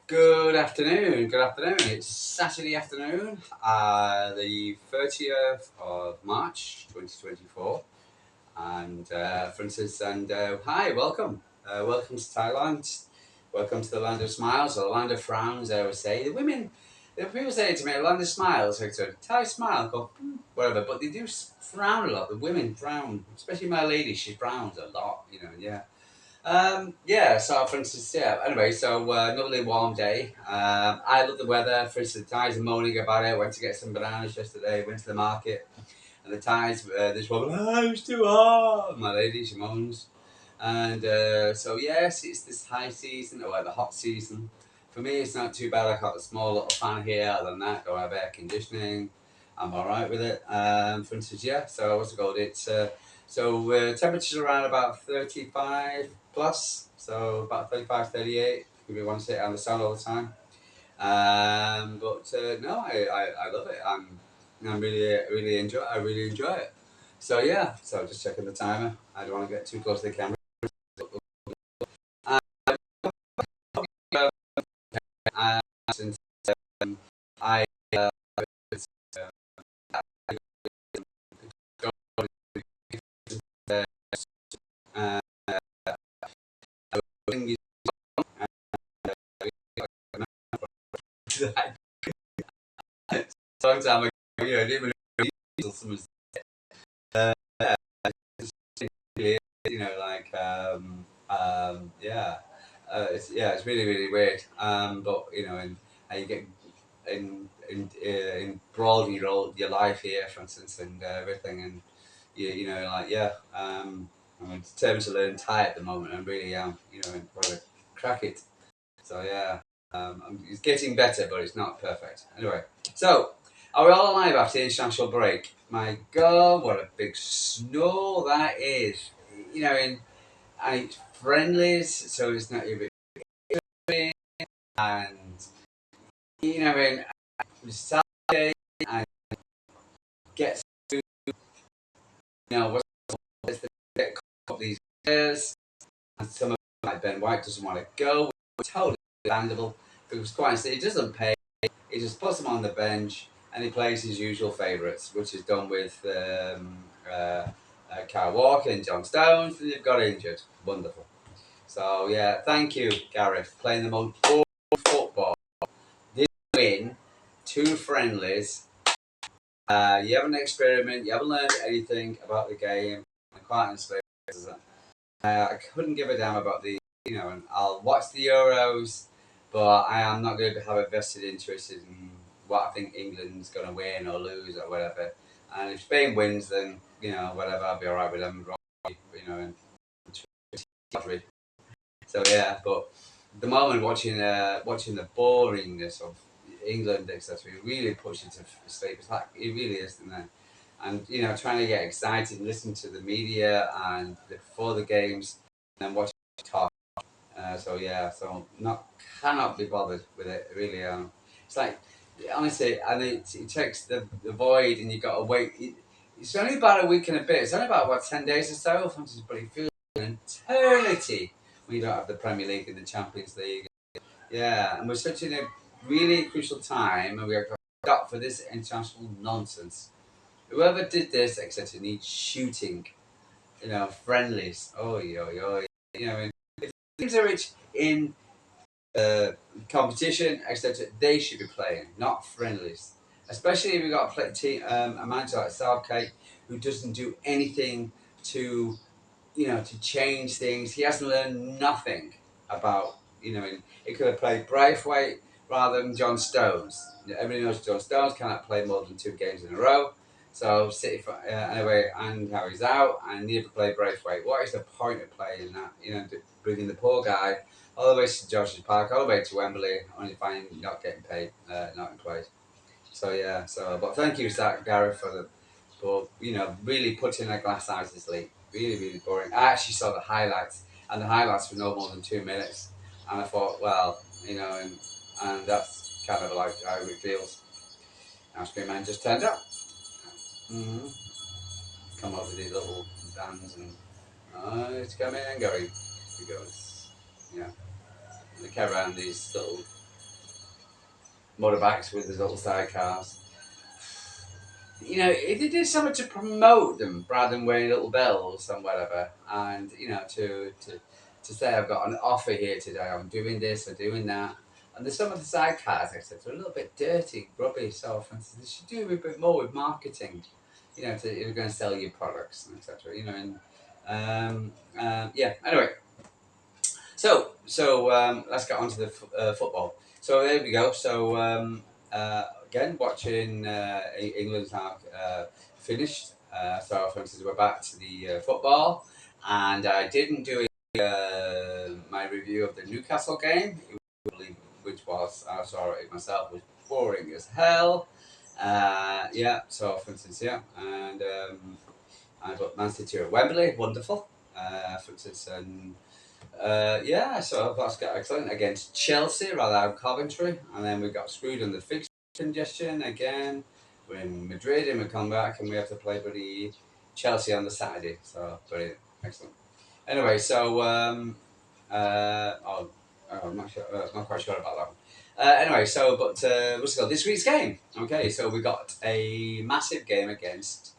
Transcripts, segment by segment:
Good afternoon. Good afternoon. It's Saturday afternoon, the 30th of March, 2024. And Francis, and hi, welcome. Welcome to Thailand. Welcome to the land of smiles, or the land of frowns, I would say. The people say to me, land of smiles, like sort of Thai smile, go, whatever, but they do frown a lot. The women frown, especially my lady, she frowns a lot, yeah. Yeah, so for instance, yeah, anyway, so another warm day. I love the weather. For instance, the Thais are moaning about it. I went to get some bananas yesterday, went to the market, and the Thais, this woman, it's too hot. My lady, she moans. And so, yes, it's this high season, or the hot season. For me, it's not too bad. I got a small little fan here. Other than that, don't have air conditioning. I'm all right with it. For instance, yeah, so what's it called? Temperatures around about 35 plus, so about 35, 38. We want to sit out in the sun all the time. But no, I love it. I'm I really enjoy it. So yeah, so just checking the timer. I don't want to get too close to the camera. Uh, since I it's, uh, long time ago, I didn't even know someone's like yeah, it's really really weird. But and how you get embroiled in your life here, for instance, and everything, and like yeah. I'm determined to learn Thai at the moment. I really am, and try to crack it. So yeah, it's getting better, but it's not perfect. Anyway, so are we all alive after the international break? My God, what a big snow that is! And it's friendlies, so it's not even and Saturday and get what's the get caught these players, and some of them, like Ben White doesn't want to go. Totally understandable because quite honestly, he doesn't pay. He just puts them on the bench and he plays his usual favourites, which is done with Kyle Walker and John Stones, and they've got injured. Wonderful. So yeah, thank you, Gareth, playing the most boring football. Did win two friendlies. You haven't experimented. You haven't learned anything about the game. And quite honestly, I couldn't give a damn about and I'll watch the Euros, but I am not going to have a vested interest in what I think England's going to win or lose or whatever. And if Spain wins, then whatever, I'll be all right with them. And so yeah, but at the moment watching the boringness of England, etc., it really puts you to sleep. It's like it really is, isn't it? And trying to get excited and listen to the media and before the games and watch talk. So yeah, so not cannot be bothered with it. Really, it's like honestly, and it takes the void, and you got to wait. It's only about a week and a bit. It's only about 10 days or so. But it feels an eternity when you don't have the Premier League and the Champions League. Yeah, and we're such in a really crucial time, and we are got for this international nonsense. Whoever did this, etc., needs shooting. Friendlies. Oh, yo, yo. If teams are rich in competition, etc., they should be playing, not friendlies. Especially if you've got a manager like Southgate who doesn't do anything to, to change things. He hasn't learned nothing about, and he could have played Braithwaite rather than John Stones. Everybody knows John Stones cannot play more than two games in a row. So City, anyway, and Harry's out, and neither play Braithwaite. What is the point of playing that? Bringing the poor guy all the way to George's Park, all the way to Wembley, only find not getting paid, not in place. So yeah, but thank you, Zach Gareth, for really putting a glass eyes to sleep. Really, really boring. I actually saw the highlights, and the highlights were no more than 2 minutes, and I thought, well, and that's kind of like how it feels. Ice cream man just turned up. Mm-hmm. Come up with these little bands and it's coming and going. He goes, yeah. They carry around these little motorbikes with his little sidecars. They did something to promote them rather than wearing little bells and whatever. And to say I've got an offer here today. I'm doing this or doing that. And there's some of the sidecars, etc., are a little bit dirty, grubby. So, for instance, they should do a bit more with marketing. To if you're going to sell your products, etc. Yeah. Anyway, so let's get on to the football. So there we go. So again, watching England's now finished. So for instance, we're back to the football, and I didn't do my review of the Newcastle game, which was I saw it myself was boring as hell. Yeah. So for instance, yeah, and I got Man City at Wembley, wonderful. For instance, and yeah, so that's got excellent against Chelsea rather than Coventry, and then we got screwed on the fixture congestion again. We're in Madrid and we come back and we have to play bloody Chelsea on the Saturday. So brilliant, excellent. Anyway, so I'm not sure, not quite sure about that one. Anyway, so but what's it called? This week's game. Okay, so we got a massive game against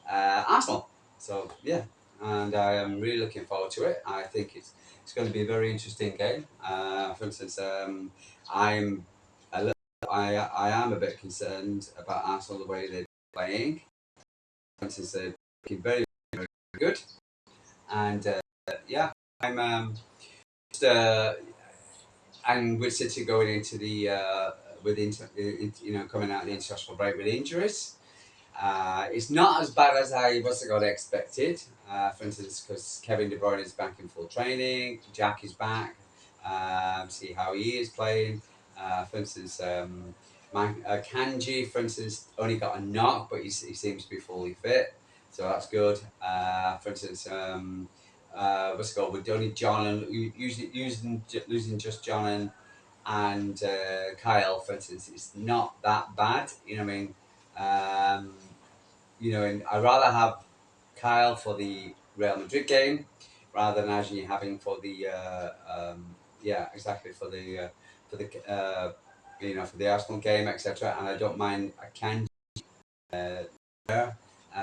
Arsenal. So yeah, and I am really looking forward to it. I think it's going to be a very interesting game. For instance, I'm a little, I am a bit concerned about Arsenal the way they're playing. For instance, they're looking very very good, and yeah, I'm just, and with City going into the coming out of the international break with injuries. It's not as bad as I was going to expected. For instance, because Kevin De Bruyne is back in full training, Jack is back. See how he is playing. For instance, Kanji, for instance, only got a knock, but he seems to be fully fit, so that's good. For instance, what's it called? With only John and losing just John and Kyle, for instance, it's not that bad. You know what I mean? And I'd rather have Kyle for the Real Madrid game rather than actually having for the yeah, exactly, for the for the Arsenal game, etc. And I don't mind. I can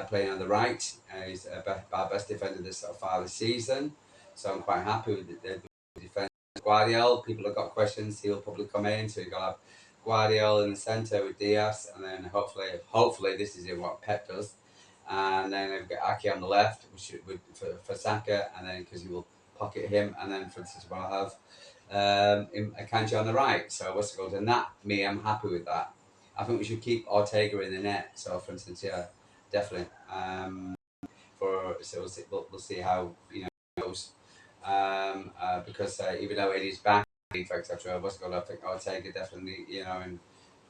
playing on the right. He's our best defender this so far this season, so I'm quite happy with the defence. Guardiola, people have got questions. He'll probably come in, so you've got to have Guardiola in the centre with Diaz, and then hopefully this is what Pep does, and then we've got Aki on the left, which for Saka, and then because he will pocket him, and then for instance we'll have Akanji on the right. So what's it called? And that I'm happy with that. I think we should keep Ortega in the net. So for instance, yeah, definitely. We'll see how it goes. Because even though Eddie's back, etc., what's it called? I think Ortega definitely, and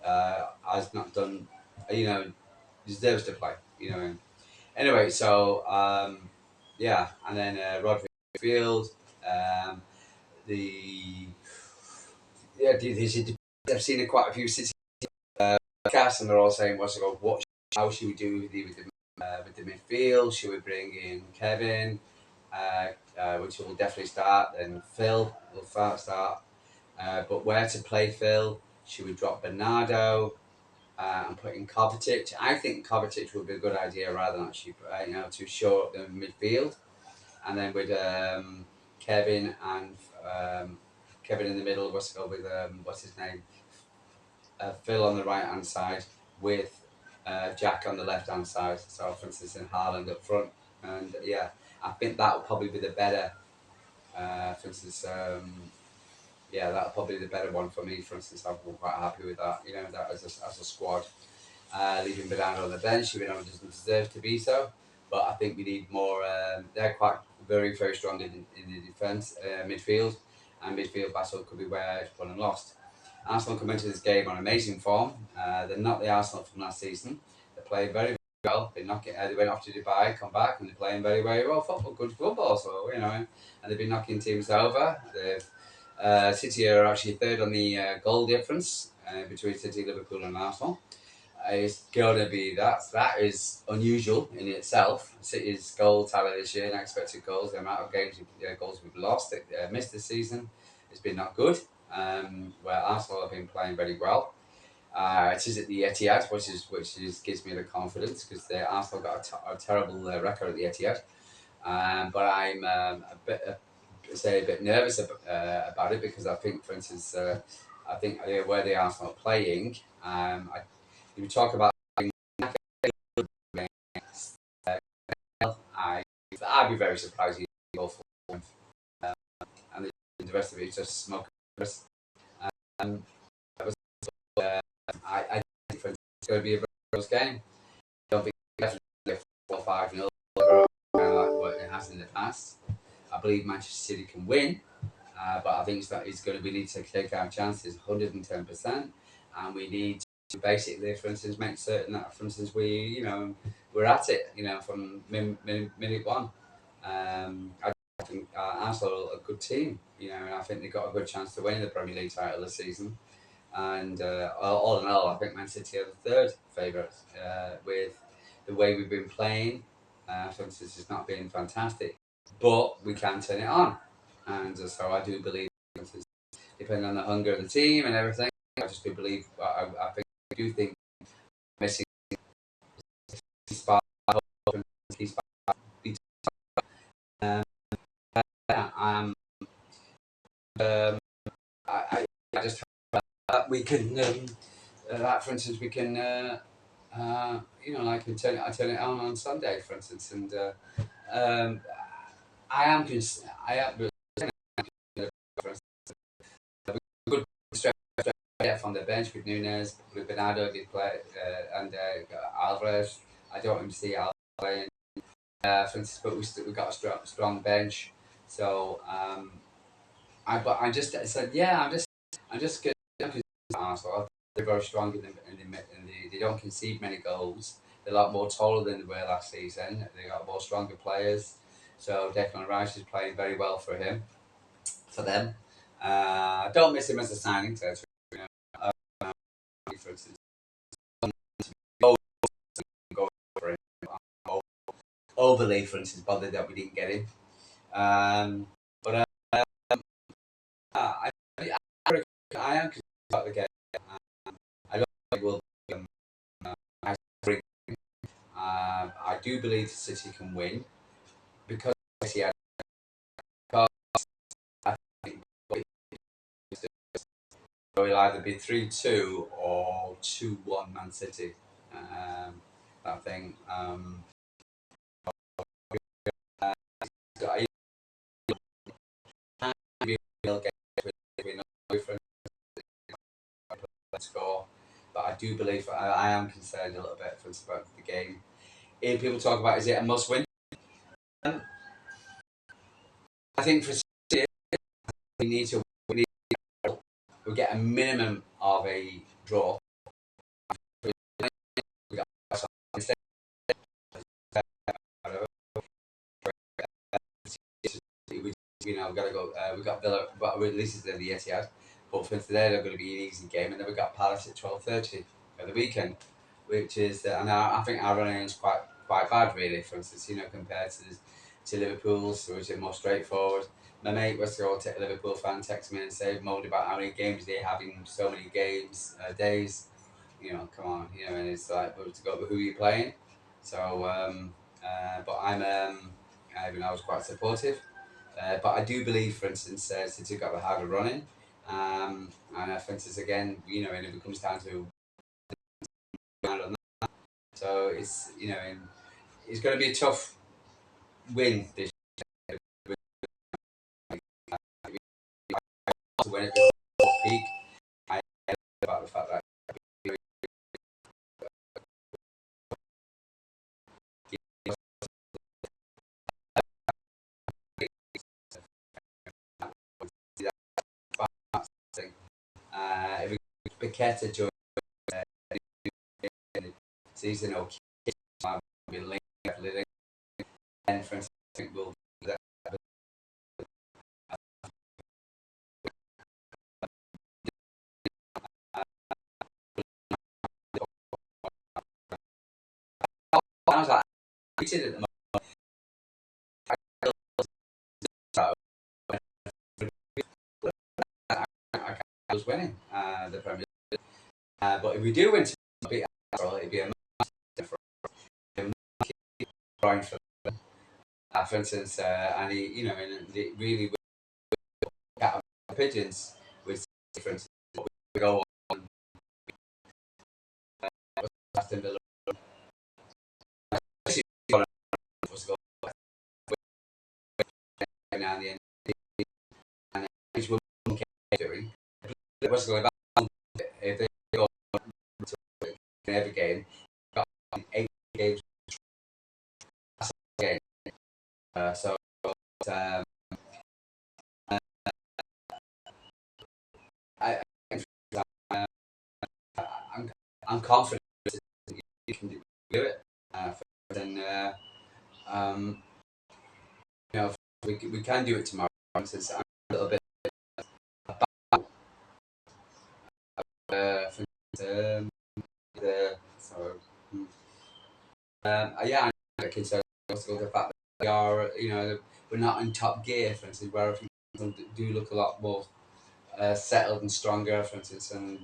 has not done, deserves to play. Anyway, so yeah, and then Rodri Field, um, the I've seen quite a few City podcasts, and they're all saying, "What's it called? How should we do with the midfield? Should we bring in Kevin, which will definitely start, and Phil will start. But where to play Phil? Should we drop Bernardo and put in Kovacic? I think Kovacic would be a good idea rather than actually, to show up the midfield, and then with Kevin and Kevin in the middle. What's his name? Phil on the right hand side with Jack on the left hand side. So for instance, in Haaland up front, and yeah, I think that would probably be the better. For instance, yeah, that'll probably be the better one for me. For instance, I'm quite happy with that. That as a squad, leaving Bernardo on the bench, even though it doesn't deserve to be so. But I think we need more. They're quite very very strong in the defence, midfield, and midfield battle could be where it's won and lost. Arsenal come into this game on amazing form. They're not the Arsenal from last season. They play very, very well. They went off to Dubai, come back, and they're playing very, very well football, good football. So and they've been knocking teams over. City are actually third on the goal difference between City, Liverpool, and Arsenal. It's going to be that is unusual in itself. City's goal tally this year, and expected goals, the amount of goals we've lost, missed this season, has been not good. Where Arsenal have been playing very well. It is at the ETihad, which gives me the confidence because Arsenal got a terrible record at the ETihad. But I'm a bit nervous about it because I think, for instance, I think where the Arsenal are playing, you talk about I I'd be very surprised if you go for and the rest of it is just smoke. Um, that was, I think it's going to be a very close game. I don't think it's definitely 4-5-0 kind of like what it has in the past. I believe Manchester City can win, but I think it's going to we need to take our chances 110%, and we need to basically, for instance, make certain that, for instance, we're at it, from minute one. I think Arsenal are a good team, and I think they've got a good chance to win the Premier League title this season. And all in all, I think Man City are the third favourites with the way we've been playing. For instance, it's not been fantastic, but we can turn it on. And so I do believe, depending on the hunger of the team and everything, I just do believe, I do think Messi spark, um, yeah, I just hope that we can, that for instance, we can, like I turn it on Sunday, for instance, and um, I am good from the bench with Nunes, with Bernardo, did play, and Alvarez. I don't want to see Alvarez playing, for instance, but we've got a strong bench. So I said, yeah, I'm just good. Arsenal. They're very strong they don't concede many goals. They're a lot more taller than they were last season. They got more stronger players. So Declan Rice is playing very well for them. Don't miss him as a signing. Uh, for instance, go for him. Overly, for instance, bothered that we didn't get him. But I, I am concerned about the game. I don't think we'll be nice. I do believe City can win because yeah, I think it'll either be 3-2 or 2-1 Man City. I think. I will get score, but I do believe I am concerned a little bit for about the game. If people talk about is it a must win, I think for City we need to we get a minimum of a draw. We got we've got to go. We got Villa, but at least it's the Etihad. But for today, they're going to be an easy game, and then we've got Palace at 12:30 at the weekend, which is and I think our running is quite bad really. For instance, compared to Liverpool's, which is more straightforward. My mate was a Liverpool fan, texted me and said moaned about how many games they have in so many games days. Come on, and it's like, but to go, but who are you playing? So, but I was quite supportive. But I do believe, for instance, City got the harder running. And for instance, again, and if it comes down to, so it's going to be a tough win this to win it peak. I about the fact that if we Paqueta joins the season or be linked, and for instance, I think we'll I was like, we did at the moment. I was winning the Premier League. But if we do win, it'd be a massive for for instance, and he, and it really will get the pigeons with different go on Aston Villa now the end and which will doing what's going on if they go to every game, got 8 games game. So um, I, uh, I'm, I'm confident that you can do it. Then um, we can do it tomorrow. Since I'm a little bit about for, um, the so yeah, I'm concerned also the fact that we are we're not in top gear, for instance, where if you do look a lot more settled and stronger, for instance, and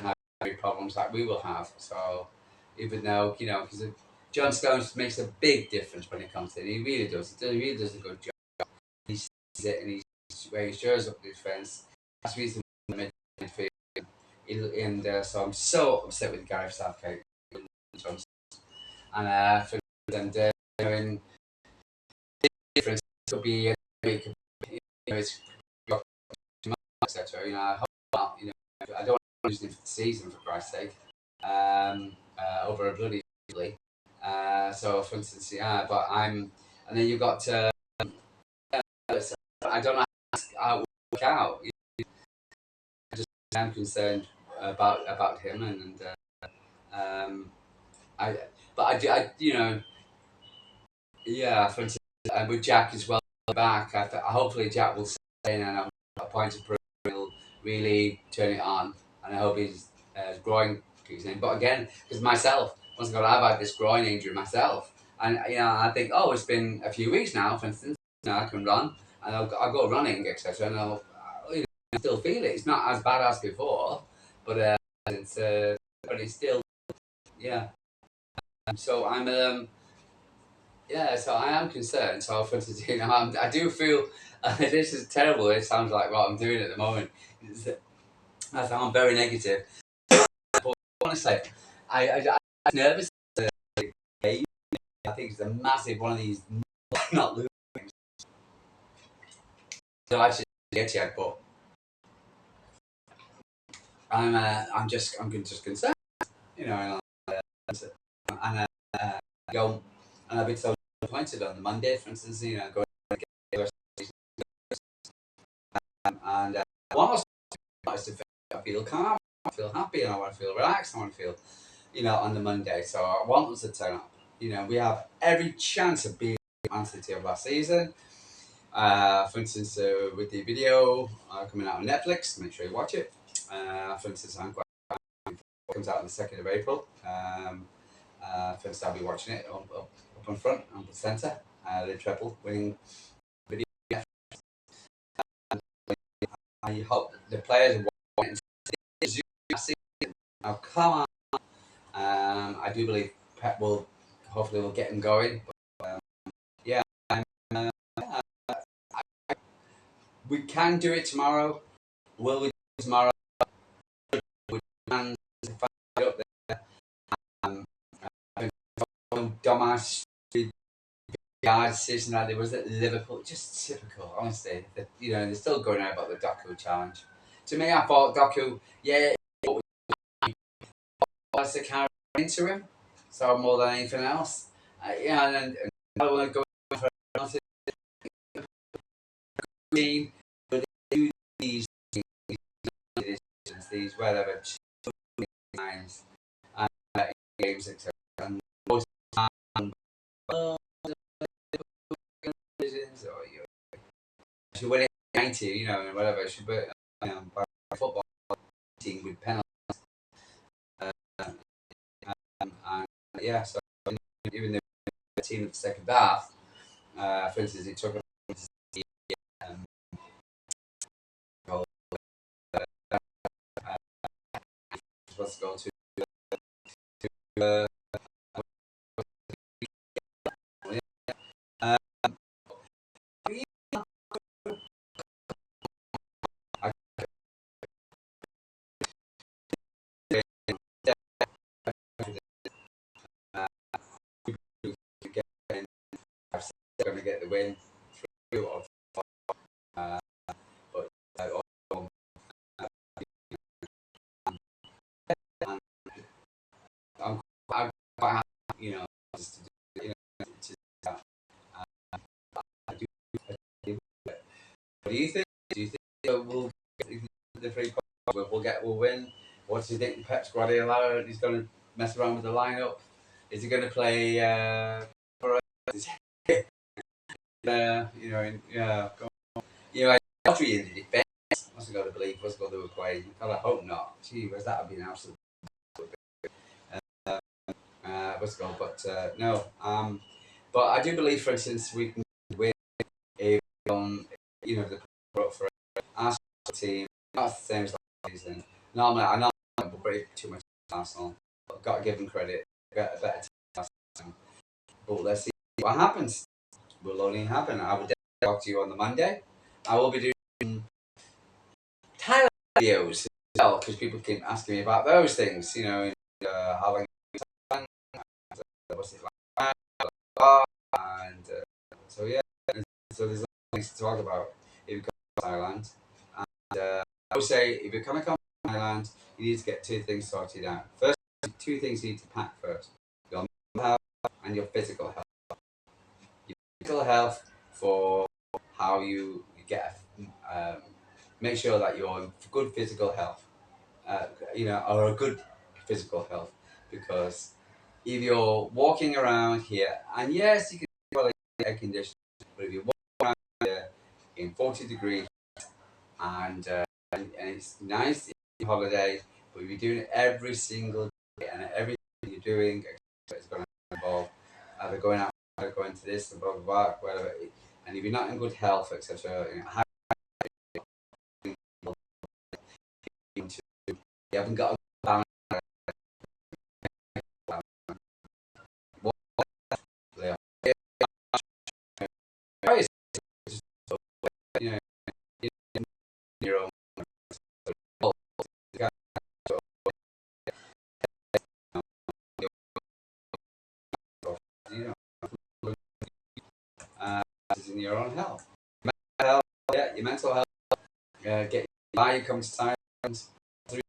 have problems like we will have. So even though because John Stones makes a big difference when it comes to it, he really does. He really does a good job. He sees it and he's where he shows up his friends. That's the reason the midfield. And so I'm so upset with Gareth Southgate and for and in difference could be it's etc. I hope not, I don't want to lose him for the season for Christ's sake. Over a bloody league. So for instance, yeah, but and then you've got I don't know how it will work out. I just am concerned about him and um, I but I yeah, for instance, with Jack as well back, hopefully Jack will stay in and at a point of proof will really turn it on, and I hope his groin kicks in. But again, because myself, once again, I've had this groin injury myself, and I think, oh, it's been a few weeks now. For instance, I can run, and I'll go running, etc., and I still feel it. It's not as bad as before, but it's but it's still yeah. So so I am concerned. So for instance, I do feel this is terrible. It sounds like what I'm doing at the moment. I sound very negative. But honestly, I'm nervous. I think it's a massive one of these not losing. So actually, ETihad, but I'm just concerned. And go and I've been so disappointed on the Monday, for instance. Going and I want us to I feel calm, I feel happy, and I want to feel relaxed. I want to feel, on the Monday. So I want us to turn up. We have every chance of being Man City of last season. For instance, with the video coming out on Netflix, make sure you watch it. For instance, it comes out on the 2nd of April. First, I'll be watching it up in front, on the centre. The treble winning video. I hope the players are watching it. Now, come on. I do believe Pep will hopefully will get him going. But, yeah, uh, we can do it tomorrow. Will we do it tomorrow? With fans up there. Dumbass yard decision that there was at Liverpool. Just typical, honestly. They're still going on about the Doku challenge. To me, I thought Doku, yeah, was the carry into him. So more than anything else, and I want to go for another team, but they do these these whatever times and games etc. And most of the time, oh, or you should win it 90, and whatever. Should be by football team with penalties. And yeah, so even the team at the second half, for instance, it took um, let's go to uh, uh, going to get the win through. Uh, but I'm quite happy, just to do, I do. What do you think? Do you think we'll get the 3 points? We'll win. What do you think? Pep Guardiola is going to mess around with the lineup. Is he going to play? For us? I Audrey in the defence. Must have got to believe what's going to play. God, I hope not. Gee, that would be an absolute. What's going? But no. But I do believe, for instance, we can win if the up for Arsenal team. Not the same as last season. Normally, I know I'm too much Arsenal. But I've got to give them credit. Got a better team. But let's see what happens. Will only happen. I will definitely talk to you on the Monday. I will be doing Thailand videos as well because people keep asking me about those things. How long what's it like, and so yeah. So there's things to talk about if you come to Thailand. And I would say if you're going to come to Thailand, you need to get 2 things sorted out. First, 2 things you need to pack first: your mental health and your physical health. Your physical health for how you get make sure that you're in good physical health, or a good physical health, because if you're walking around here, and yes, you can well air conditioning, but if you're walking around here in 40 degrees and it's nice in holiday, but if you're doing it every single day and everything you're doing is going to involve either going out, or going to this and blah blah blah, whatever. And if you're not in good health, etc., you haven't got a balance. You know, your own is in your own health. Mental health, yeah, your mental health. Get by, you come to Thailand, 3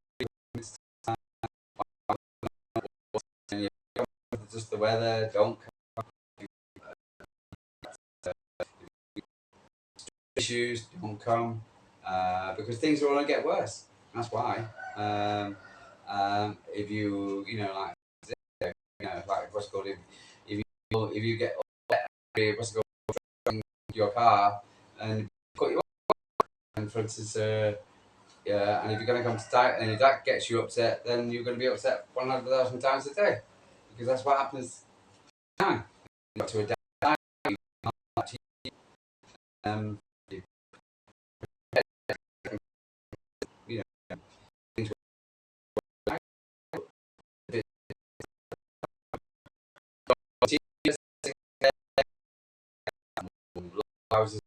weeks time, and you come with just the weather. Don't come issues. Don't come because things are going to get worse. That's why. If like what's called if you get what's called your car and cut you off, and for instance. Yeah, and if you're going to come to Thailand, and if that gets you upset, then you're going to be upset 100,000 times a day, because that's what happens. Time to adapt. Um, you know, things houses.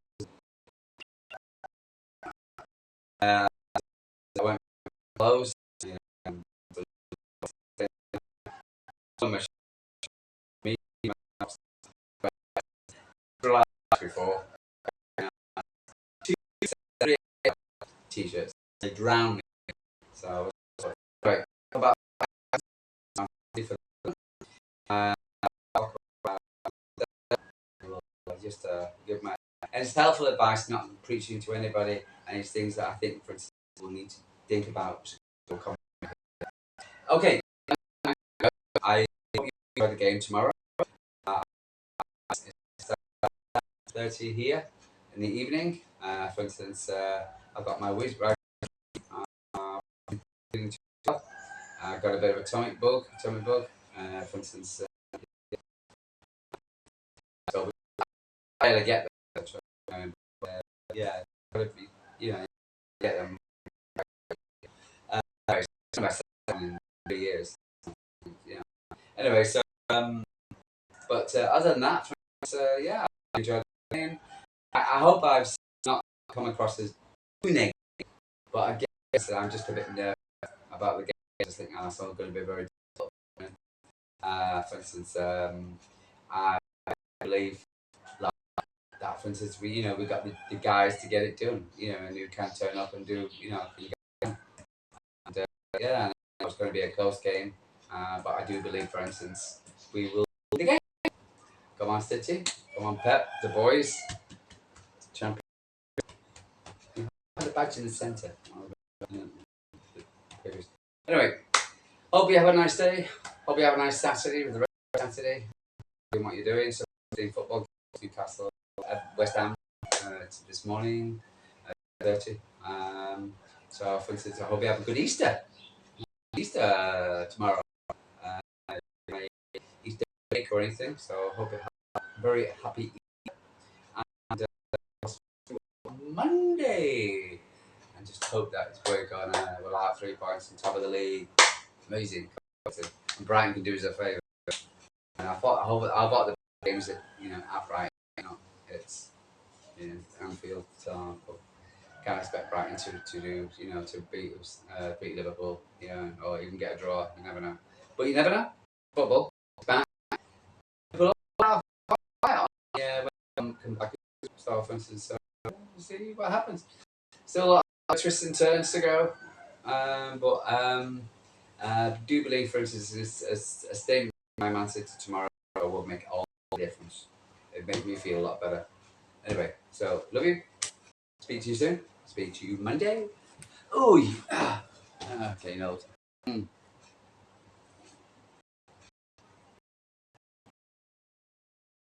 I went close. Before t-shirts, they drown me. So right about just give my and it's helpful advice, not preaching to anybody, and it's things that I think, for instance, we'll need to think about. Okay, I hope you enjoy the game tomorrow. It's 30 here in the evening. For instance, I've got my whiz right. I've got a bit of atomic bug. For instance, so I get them. Yeah, gotta be, get them. Anyway, so but other than that, yeah, I enjoyed the game. I hope I've not come across as too negative, but I guess I'm just a bit nervous about the game. I just think it's all going to be very difficult. For instance, I believe like that. For instance, we got the guys to get it done. And who can turn up and do. And yeah, and it's going to be a close game. But I do believe, for instance, we will win the game. Come on, Stitchy. Come on, Pep. The boys. Champion. The badge in the centre. Anyway, hope you have a nice day. Hope you have a nice Saturday with the rest of Saturday. Doing what you're doing. So, doing football. Newcastle, West Ham this morning. 30. So, for instance, I hope you have a good Easter. Easter tomorrow. Easter break or anything. So, I hope you have a very happy Easter. And Monday. And just hope that it's work on. We'll have 3 points on top of the league. Amazing. And Brian can do us a favour. And I thought the games that at Brighton, it's Anfield, so can't expect Brighton to do to beat Liverpool, or even get a draw. You never know, but you never know. Football, it's back. Yeah, come back. So, for instance, we'll see what happens. Still a lot of twists and turns to go, but do believe, for instance, a statement by Man City tomorrow will make all the difference. It made me feel a lot better. Anyway, so love you. Speak to you soon. Speak to you Monday. Oh, yeah. Okay, no.